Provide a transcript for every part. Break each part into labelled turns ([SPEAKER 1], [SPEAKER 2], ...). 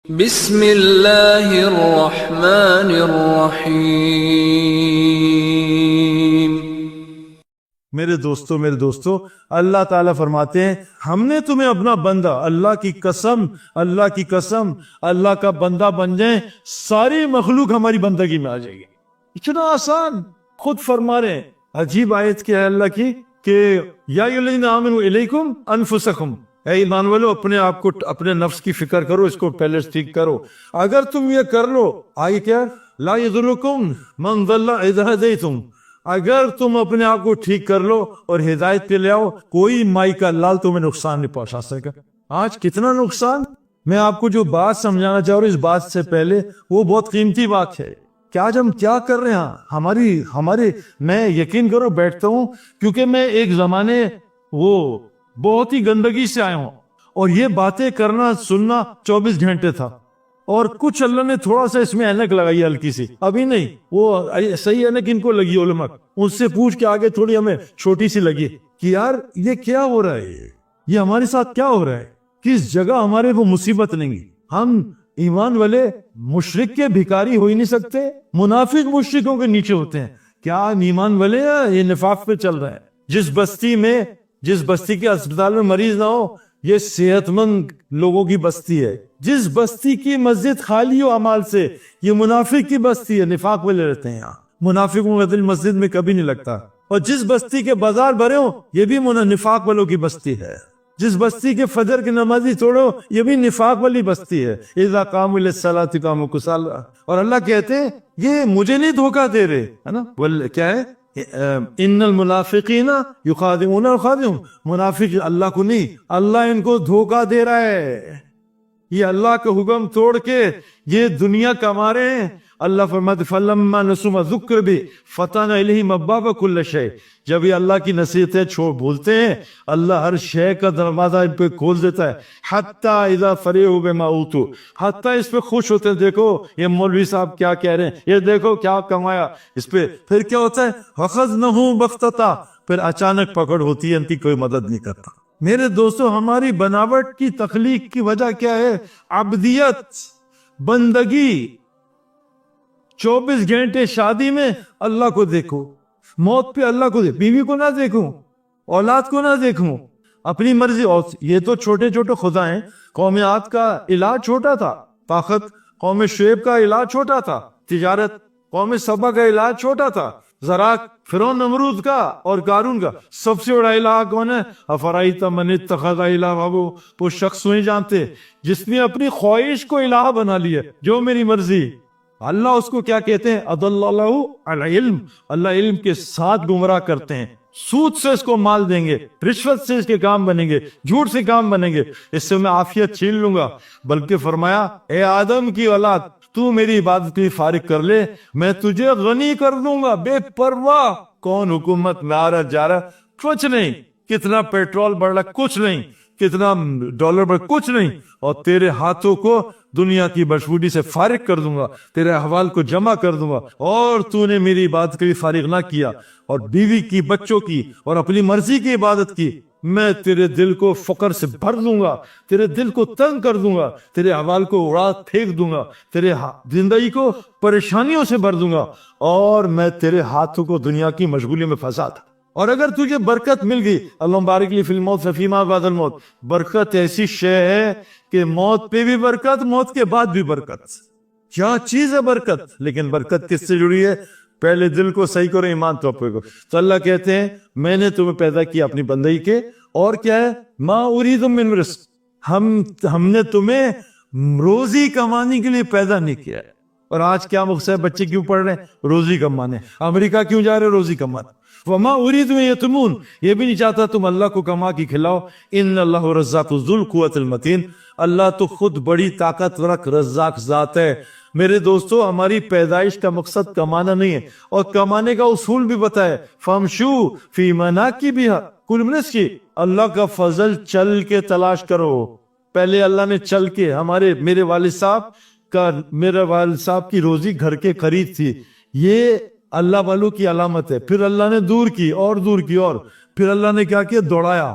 [SPEAKER 1] بسم اللہ الرحمن الرحیم۔
[SPEAKER 2] میرے دوستو اللہ تعالیٰ فرماتے ہیں ہم نے تمہیں اپنا بندہ، اللہ کی قسم اللہ کا بندہ بن جائیں، ساری مخلوق ہماری بندگی میں آ جائے گی۔ اتنا آسان، خود فرما رہے ہیں۔ عجیب آیت کیا ہے اللہ کی کہ یا ایھا الذین آمنوا الیکم انفسکم، اے ایمان والو اپنے آپ کو، اپنے نفس کی فکر کرو، اس کو پہلے ٹھیک کرو۔ اگر تم یہ کر لو، آگے کیا، لا یضرکم من ضل اذا ہدیتم، اگر تم اپنے آپ کو ٹھیک کر لو اور ہدایت پہ لے آؤ، کوئی مائی کا لال تمہیں نقصان نہیں پہنچا سکے گا۔ آج کتنا نقصان! میں آپ کو جو بات سمجھانا چاہ رہا ہوں اس بات سے پہلے، وہ بہت قیمتی بات ہے کہ آج ہم کیا کر رہے ہیں۔ ہمارے میں یقین کرو بیٹھتا ہوں کیونکہ میں ایک زمانے وہ بہت ہی گندگی سے آیا ہوں، اور یہ باتیں کرنا سننا 24 گھنٹے تھا، اور کچھ اللہ نے تھوڑا سا اس میں اینک لگائی ہلکی سی، ابھی نہیں، وہ صحیح اینک ان کو لگی علماء، اس سے پوچھ کے آگے تھوڑی ہمیں چھوٹی سی لگی کہ یار یہ کیا ہو رہا ہے، یہ ہمارے ساتھ کیا ہو رہا ہے، کس جگہ ہمارے وہ مصیبت نہیں۔ ہم ایمان والے مشرک کے بھکاری ہو ہی نہیں سکتے، منافق مشرکوں کے نیچے ہوتے ہیں، کیا ہم ایمان والے ہیں؟ یہ نفاق پہ چل رہا ہے۔ جس بستی کے اسپتال میں مریض نہ ہو، یہ صحت مند لوگوں کی بستی ہے۔ جس بستی کی مسجد خالی ہو اعمال سے، یہ منافق کی بستی ہے، نفاق والے رہتے ہیں یہاں۔ منافقوں کا دل مسجد میں کبھی نہیں لگتا۔ اور جس بستی کے بازار بھرے ہو، یہ بھی نفاق والوں کی بستی ہے۔ جس بستی کے فجر کی نمازی توڑو، یہ بھی نفاق والی بستی ہے۔ اذا قاموا للصلاۃ قاموا کسالى، اور اللہ کہتے ہیں یہ مجھے نہیں دھوکہ دے رہے، ہے نا؟ کیا ہے؟ ان المنافقین یخادعون الخادعون، منافق اللہ کو نہیں، اللہ ان کو دھوکہ دے رہا ہے۔ یہ اللہ کا حکم توڑ کے یہ دنیا کما رہے ہیں۔ اللہ فرماتے فلما نسوا ما ذکروا بہ فتحنا الیہم ابواب کل شیء، جب یہ اللہ کی نصیحتیں چھوڑ بھولتے ہیں، اللہ ہر شے کا دروازہ ان پہ کھول دیتا ہے۔ حتی اذا فرحوا بما اوتوا، حتی اس پہ خوش ہوتے ہیں، دیکھو یہ مولوی صاحب کیا کہہ رہے ہیں، یہ دیکھو کیا کمایا اس پہ، پھر کیا ہوتا ہے اخذناہ بغتۃ، پھر اچانک پکڑ ہوتی ہے، ان کی کوئی مدد نہیں کرتا۔ میرے دوستو، ہماری بناوٹ کی تخلیق کی وجہ کیا ہے؟ عبدیت، بندگی۔ 24 گھنٹے شادی میں اللہ کو دیکھو، موت پہ اللہ کو دیکھو، بیوی کو نہ دیکھوں، اولاد کو نہ دیکھوں، اپنی مرضی۔ اور یہ تو چھوٹے چھوٹے خدا ہیں۔ قوم عاد کا علاج چھوٹا تھا، طاقت۔ قوم شعیب کا علاج چھوٹا تھا، تجارت۔ قوم سبا کا علاج چھوٹا تھا، زراعت۔ فرعون نمرود کا اور قارون کا سب سے بڑا الہ کون ہے؟ افرائیت من اتخذ الہہ، وہ شخص نہیں جانتے جس نے اپنی خواہش کو الہ بنا لیا، جو میری مرضی۔ اللہ اس کو کیا کہتے ہیں؟ اضل اللہ العلم، اللہ علم کے ساتھ گمراہ کرتے ہیں۔ سود سے اس کو مال دیں گے، رشوت سے اس کے کام بنیں گے، جھوٹ سے کام بنیں گے، اس سے میں عافیت چھین لوں گا۔ بلکہ فرمایا اے آدم کی اولاد، تو میری عبادت کی فارغ کر لے، میں تجھے غنی کر دوں گا، بے پرواہ۔ کون حکومت میں آ رہا جا رہا، کچھ نہیں، کتنا پیٹرول بڑھ رہا کچھ نہیں، کتنا ڈالر بڑھ کچھ نہیں، اور تیرے ہاتھوں کو دنیا کی بشبودی سے فارغ کر دوں گا، تیرے احوال کو جمع کر دوں گا، اور تو نے میری عبادت کے لیے فارغ نہ کیا، اور بیوی کی، بچوں کی اور اپنی مرضی کی عبادت کی، میں تیرے دل کو فقر سے بھر دوں گا، تیرے دل کو تنگ کر دوں گا، تیرے احوال کو اڑا پھینک دوں گا، تیرے زندگی کو پریشانیوں سے بھر دوں گا، اور میں تیرے ہاتھوں کو دنیا کی مشغولی میں پھنسا تھا۔ اور اگر تجھے برکت مل گئی، اللہم بارک لی فی الموت فیما بعد الموت، برکت ایسی شے ہے کہ موت پہ بھی برکت، موت کے بعد بھی برکت۔ کیا چیز ہے برکت؟ لیکن برکت کس سے جڑی ہے؟ پہلے دل کو صحیح کرو، ایمان تو پہ کرو۔ تو اللہ کہتے ہیں میں نے تمہیں پیدا کیا اپنی بندگی کے، اور کیا ہے؟ ما ارید من رزق، ہم نے تمہیں روزی کمانے کے لیے پیدا نہیں کیا ہے۔ اور آج کیا مقصد ہے؟ بچے کیوں پڑھ رہے ہیں؟ روزی کمانے۔ امریکہ کیوں جا رہے ہیں؟ روزی کمانے۔ وما اريد ان يتمون، یہ بھی نہیں چاہتا تم اللہ کو کما کے کھلاؤ۔ ان اللہ رزاق ذو القوۃ المتین، اللہ تو خود بڑی طاقتور رزاق ذات ہے۔ میرے دوستو، ہماری پیدائش کا مقصد کمانا نہیں ہے، اور کمانے کا اصول بھی بتایا، فامشوا فی مناکبہا کل من رزقہ، اللہ کا فضل چل کے تلاش کرو۔ پہلے اللہ نے چل کے، میرے والد صاحب کی روزی گھر کے قریب تھی، یہ اللہ والوں کی علامت ہے۔ پھر اللہ نے دور کی اور دور کی، اور پھر اللہ نے کیا کیا؟ دوڑایا،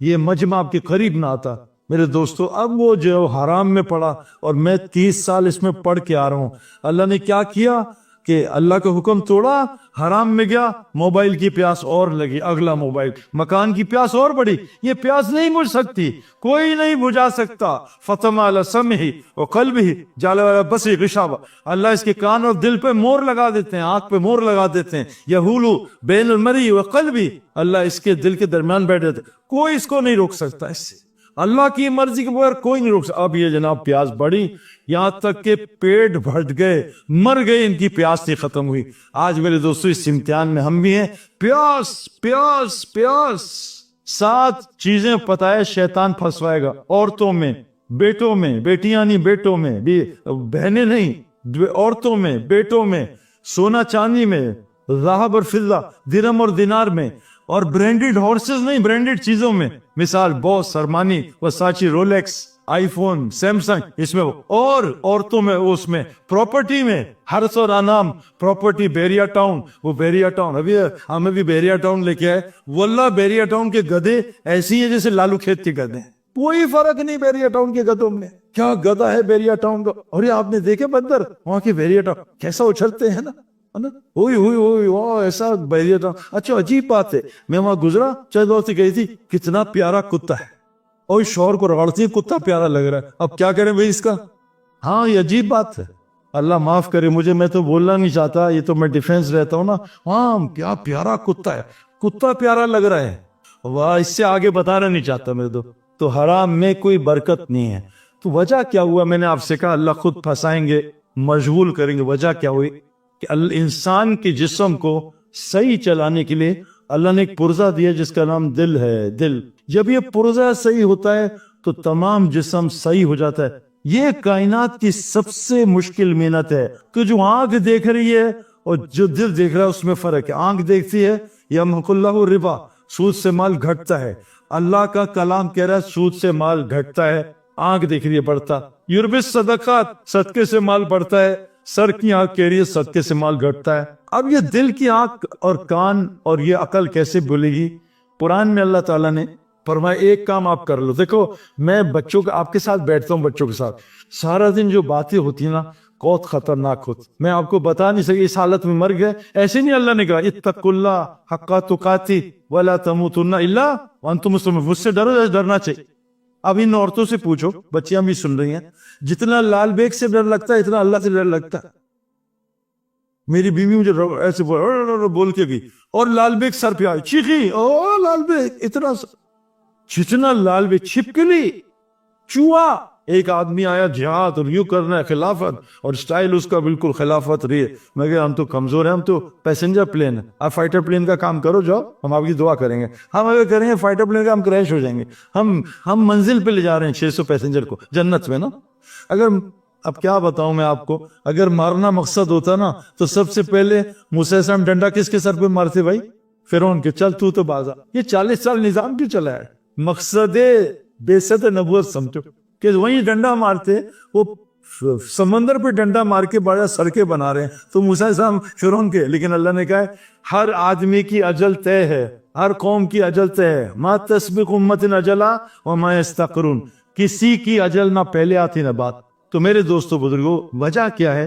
[SPEAKER 2] یہ مجمع آپ کے قریب نہ آتا۔ میرے دوستو اب وہ جو حرام میں پڑا، اور میں 30 سال اس میں پڑھ کے آ رہا ہوں، اللہ نے کیا کیا کہ اللہ کا حکم توڑا، حرام میں گیا، موبائل کی پیاس اور لگی، اگلا موبائل، مکان کی پیاس اور بڑھی۔ یہ پیاس نہیں بجھ سکتی، کوئی نہیں بجھا سکتا۔ فتم علی سمعہ وقلبہ جعل علی بصرہ غشاوہ، اللہ اس کے کان اور دل پہ مور لگا دیتے ہیں، آنکھ پہ مور لگا دیتے ہیں۔ یحول بین المرء وقلبہ، اللہ اس کے دل کے درمیان بیٹھ جاتے، کوئی اس کو نہیں روک سکتا۔ اس سے اللہ کی مرضی کے بغیر کوئی نہیں روک سکتا۔ اب یہ جناب پیاس بڑھی، یہاں تک کہ پیٹ بھٹ گئے، مر گئے، ان کی پیاس نہیں ختم ہوئی۔ آج میرے دوستو اس امتحان میں ہم بھی ہیں، پیاس پیاس پیاس۔ 7 چیزیں پتہ ہے شیطان پھنسوائے گا، عورتوں میں، بیٹوں میں، بیٹیاں نہیں بیٹوں میں، بہنیں نہیں، عورتوں میں، بیٹوں میں، سونا چاندی میں، ذہب اور فضہ، درہم اور دینار میں، اور برینڈڈ ہارسز نہیں، برینڈڈ چیزوں میں، مثال بوس، ارمانی، ورساچی، رولیکس، آئی فون، سیمسنگ، اس میں اور عورتوں میں، اس میں پراپرٹی میں، ہرس اور انعام، پراپرٹی، بیریا ٹاؤن، وہ بیریا ٹاؤن، ابھی ہمیں بھی بیریا ٹاؤن لے کے آئے، واللہ بیریا ٹاؤن کے گدھے ایسی ہیں جیسے لالو کھیت کے گدھے ہیں، کوئی فرق نہیں بیریا ٹاؤن کے گدھوں میں۔ کیا گدھا ہے بیریا ٹاؤن کا! اور یہ آپ نے دیکھے بندر وہاں کے بیریا ٹاؤن کیسا اچھلتے ہیں نا، ہوئی ہوئی ہوئی، واہ ایسا بیریا ٹاؤن۔ اچھا عجیب بات ہے، میں وہاں گزرا، چند وقت گئی تھی، کتنا پیارا کتا ہے، اور شوہر کو رگڑتی ہے، کتا پیارا لگ رہا ہے، اب کیا کریں بھائی اس کا؟ ہاں یہ عجیب بات ہے، اللہ معاف کرے مجھے، میں تو بولنا نہیں چاہتا، یہ تو میں ڈیفینس رہتا ہوں نا۔ ہاں کیا پیارا کتا ہے، کتا پیارا لگ رہا ہے، واہ، اس سے آگے بتانا نہیں چاہتا میرے دو۔ تو حرام میں کوئی برکت نہیں ہے۔ تو وجہ کیا ہوا؟ میں نے آپ سے کہا اللہ خود پھنسائیں گے، مشغول کریں گے۔ وجہ کیا ہوئی کہ انسان کے جسم کو صحیح چلانے کے لیے اللہ نے ایک پرزہ دیا جس کا نام دل ہے۔ دل جب یہ پرزہ صحیح ہوتا ہے تو تمام جسم صحیح ہو جاتا ہے۔ یہ کائنات کی سب سے مشکل محنت ہے کہ جو آنکھ دیکھ رہی ہے اور جو دل دیکھ رہا ہے اس میں فرق ہے۔ آنکھ دیکھتی ہے یمحق اللہ الربا، سود سے مال گھٹتا ہے، اللہ کا کلام کہہ رہا ہے سود سے مال گھٹتا ہے، آنکھ دیکھ رہی ہے بڑھتا۔ یربی الصدقات، صدقے سے مال بڑھتا ہے، سر کی آنکھ کہہ رہی ہے صدقے سے مال گھٹتا ہے۔ اب یہ دل کی آنکھ اور کان اور یہ عقل کیسے بولے گی؟ قرآن میں اللہ تعالیٰ نے فرمایا ایک کام آپ کر لو۔ دیکھو میں بچوں کا آپ کے ساتھ بیٹھتا ہوں، بچوں کے ساتھ سارا دن جو باتیں ہوتی ہیں نا بہت خطرناک ہوتی، میں آپ کو بتا نہیں سکتا، اس حالت میں مر گئے ایسے نہیں۔ اللہ نے کہا اتقوا اللہ حق تقاتہ ولا تموتن الا وانتم مسلمون، مجھ سے ڈرو، ڈرنا چاہیے۔ اب ان عورتوں سے پوچھو، بچیاں بھی سن رہی ہیں، جتنا لال بیگ سے ڈر لگتا ہے اتنا اللہ سے ڈر لگتا ہے۔ میری بیوی مجھے ایسے بول کے گئی اور لال بیگ سر پہ آئی، چیخی، او لال بیگ، اتنا جتنا لال بیگ چھپکلی، چوہا۔ ایک آدمی آیا جہاد اور یوں کرنا ہے خلافت، اور سٹائل اس کا بالکل خلافت رہی ہے۔ میں کہا ہم تو کمزور ہیں، ہم تو پیسنجر پلین ہیں، آپ فائٹر پلین کا کام کرو، جاؤ، ہم آپ کی دعا کریں گے۔ ہم اگر کریں گے فائٹر پلین کا ہم کریش ہو جائیں گے، ہم منزل پہ لے جا رہے ہیں 600 پیسنجر کو جنت میں نا۔ اگر اب کیا بتاؤں میں آپ کو، اگر مارنا مقصد ہوتا نا تو سب سے پہلے موسیٰ السلام ڈنڈا کس کے سر پہ مارتے بھائی؟ فرعون کے، چل تو بازا۔ یہ 40 سال نظام کیوں چلا ہے؟ مقصد بعثت نبوت سمجھو کہ وہیں ڈنڈا مارتے، وہ سمندر پہ ڈنڈا مار کے بڑا سڑکیں بنا رہے ہیں تو موسیٰ السلام فرعون کے، لیکن اللہ نے کہا ہے ہر آدمی کی اجل طے ہے، ہر قوم کی اجل طے ہے، ما تسبق امت اجلا وما یستأخرون، کسی کی اجل نہ پہلے آتی نہ بعد۔ تو میرے دوستو بزرگوں، وجہ کیا ہے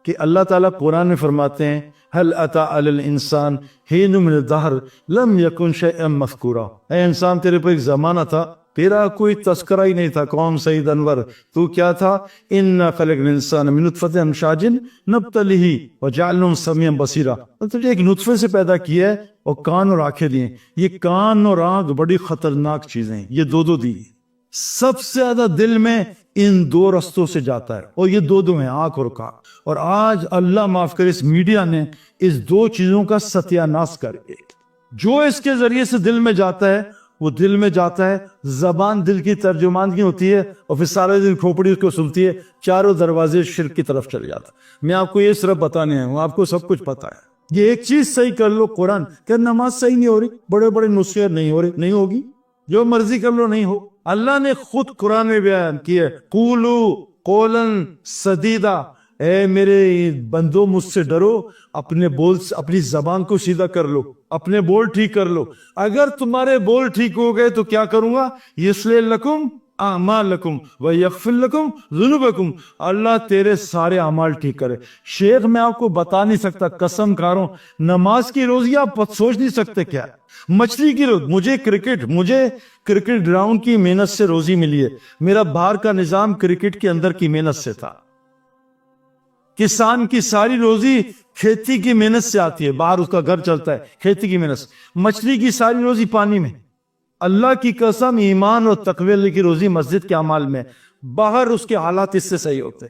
[SPEAKER 2] کہ اللہ تعالیٰ قرآن میں فرماتے ہیں هل اتى على الانسان حين من الدهر لم يكن شيئا مذكورا، اے انسان تیرے پر ایک زمانہ تھا تیرا کوئی تذکرہ ہی نہیں تھا۔ قوم سعید انور، تو کیا تھا؟ انا خلقنا الانسان من نطفة امشاج نبتلہ وجعلناه سمیعا بصیرا، تجھے ایک نطفے سے پیدا کیا ہے اور کان اور آنکھیں دیے۔ یہ کان اور آنکھ بڑی خطرناک چیزیں ہیں، یہ دو دی، سب سے زیادہ دل میں ان دو رستوں سے جاتا ہے، اور یہ دو ہیں، آنکھ اور کان۔ اور آج اللہ معاف کرے اس میڈیا نے اس دو چیزوں کا ستیہ ناش کر کے، جو اس کے ذریعے سے دل میں جاتا ہے وہ دل میں جاتا ہے، زبان دل کی ترجمانگی ہوتی ہے، اور پھر سارے دن کھوپڑی اس کو سنتی ہے، چاروں دروازے شرک کی طرف چلے جاتا ہے۔ میں آپ کو یہ صرف بتانے آیا ہوں، آپ کو سب کچھ پتا ہے۔ یہ ایک چیز صحیح کر لو، قرآن کہ نماز صحیح نہیں ہو رہی، بڑے بڑے نسخے نہیں ہو رہے، نہیں ہوگی، جو مرضی کر لو نہیں ہو۔ اللہ نے خود قرآن میں بیان کیا، قولوا قولا سدیدا، اے میرے بندوں مجھ سے ڈرو, اپنے بول اپنی زبان کو سیدھا کر لو, اپنے بول ٹھیک کر لو. اگر تمہارے بول ٹھیک ہو گئے تو کیا کروں گا؟ یصلح لکم اعمالکم ویغفر لکم ذنوبکم, اللہ تیرے سارے اعمال ٹھیک کرے. شیخ میں آپ کو بتا نہیں سکتا, قسم کھاروں, نماز کی روزی آپ سوچ نہیں سکتے کیا, مچھلی کی روزی. مجھے کرکٹ گراؤنڈ کی محنت سے روزی ملی ہے. میرا باہر کا نظام کرکٹ کے اندر کی محنت سے تھا. کسان کی ساری روزی کھیتی کی محنت سے آتی ہے, باہر اس کا گھر چلتا ہے کھیتی کی محنت سے. مچھلی کی ساری روزی پانی میں. اللہ کی قسم, ایمان اور تقوی کی روزی مسجد کے اعمال میں. باہر اس کے حالات اس سے صحیح ہوتے.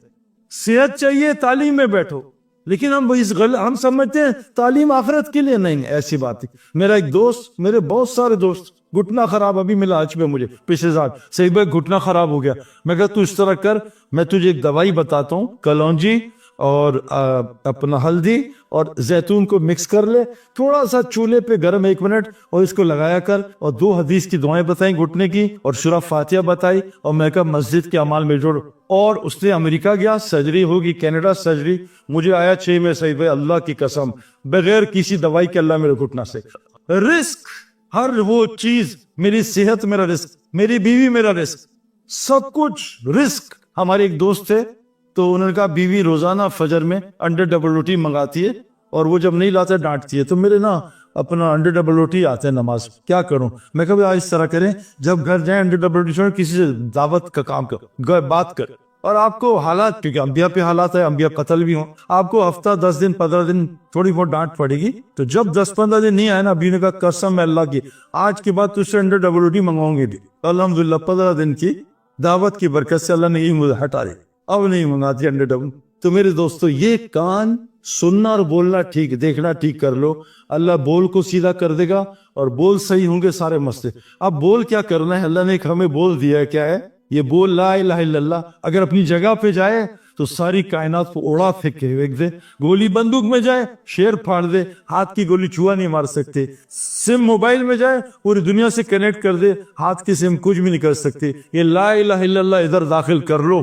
[SPEAKER 2] صحت چاہیے, تعلیم میں بیٹھو, لیکن ہم سمجھتے ہیں تعلیم آخرت کے لیے. نہیں, ایسی بات ہے. میرا ایک دوست, میرے بہت سارے دوست, گھٹنا خراب, ابھی ملا آج پہ مجھے پچھلے سال, صحیح بھائی گھٹنا خراب ہو گیا. میں کہا تو اس طرح کر, میں تجھے ایک دوائی بتاتا ہوں, کلونجی اور اپنا ہلدی اور زیتون کو مکس کر لے, تھوڑا سا چولہے پہ گرم 1 منٹ, اور اس کو لگایا کر, اور 2 حدیث کی دعائیں بتائیں گھٹنے کی, اور سورہ فاتحہ بتائی, اور میں کہا مسجد کے اعمال میں جوڑ. اور اس نے امریکہ گیا, سرجری ہوگی, کینیڈا سرجری, مجھے آیا 6 میں صحیح بھائی, اللہ کی قسم, بغیر کسی دوائی کے اللہ میرے گھٹنا سے. رزق, ہر وہ چیز, میری صحت میرا رزق, میری بیوی میرا رزق, سب کچھ رزق. ہمارے ایک دوست تھے, تو انہوں نے کہا بیوی روزانہ فجر میں انڈے ڈبل روٹی منگاتی ہے, اور وہ جب نہیں لاتے ڈانٹتی ہے. تو میرے نا اپنا انڈے ڈبل روٹی آتے ہیں نماز, کیا کروں؟ میں کہا آج اس طرح کریں, جب گھر جائیں انڈے ڈبل روٹی چھوڑیں, کسی سے دعوت کا کام کر, بات کر. اور آپ کو حالات, کیونکہ انبیاء پہ حالات ہے, انبیاء قتل بھی ہوں, آپ کو ہفتہ 10 دن 15 دن تھوڑی بہت ڈانٹ پڑے گی. تو جب 10-15 دن نہیں آئے نا, ابھی نے کہا قسم ہے اللہ کی, آج کے بعد تجھ سے انڈے ڈبل روٹی منگواؤں گی. الحمدللہ 15 دن کی دعوت کی برکت سے اللہ نے یہ مجھے ہٹا دی, اب نہیں منگاتی انڈے ڈبل. تو میرے دوستو, یہ کان سننا اور بولنا ٹھیک, دیکھنا ٹھیک کر لو, اللہ بول کو سیدھا کر دے گا, اور بول صحیح ہوں گے سارے مسئلے. اب بول کیا کرنا ہے, اللہ نے ہمیں بول دیا ہے, کیا ہے یہ بول, لا الہ الا اللہ. اگر اپنی جگہ پہ جائے تو ساری کائنات کو اڑا پھینک کے پھینک دے. گولی بندوق میں جائے شیر پھاڑ دے, ہاتھ کی گولی چوہا نہیں مار سکتے. سم موبائل میں جائے پوری دنیا سے کنیکٹ کر دے, ہاتھ کی سم کچھ بھی نہیں کر سکتے. یہ لا الہ الا اللہ ادھر داخل کر لو,